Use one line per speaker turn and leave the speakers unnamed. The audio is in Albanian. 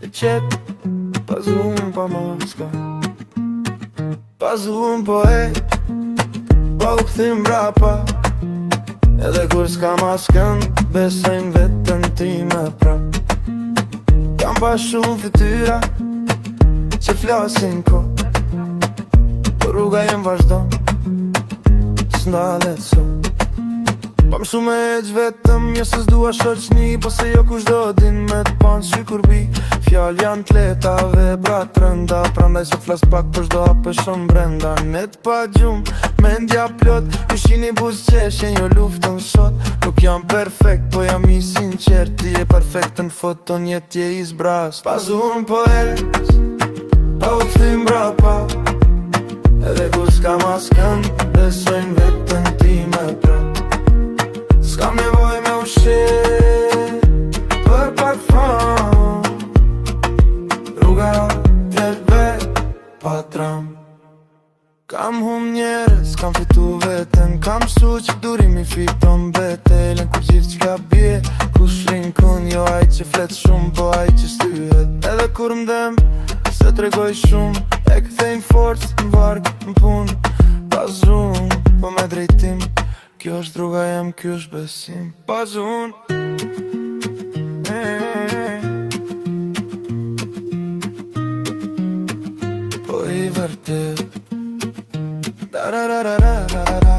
E qep, pas unë pa maska, pas unë po pa u këthim brapa. Edhe kur s'ka maskën, besojnë vetën ti me prap. Kam pa shumë fytyra që flasin ko, por rruga jem vazhdon, s'ndalet sot. Pa më shumë e eq vetëm, jo se s'dua shoqni, po se jo kushdo din me t'pan sy kur bi. Fjall janë t'leta, vebra t'rënda, prandaj se flas pak për shdo hapë shumë brenda. Net pa gjumë, mendja plot, kushini buz qeshen, jo luftën sot. Nuk jam perfekt, po jam i sinqert, ti e perfekt në foton jet je i zbras. Pas unë po eq, pa u këthim brapa, edhe kur s'ka maskën, besojnë vetën ti me prap. S'kam nevoj me ushqit për pak fam, rruga vjet vet pa tram. Kam hum njerës, kam fitu veten, kam shtu që durimi fiton betelen. Kur gjithë që ka bje, kush rinkun, jo aj që flet shumë, po aj që styhet. Edhe kur m'dem, se tregoj shumë, e kthejnë forcë, m'varg, m'pun, pas unë, po me drejtim. Kjo është rruga jem, kjo është besim, pas unë. Po i vërtet, da da da da da da da.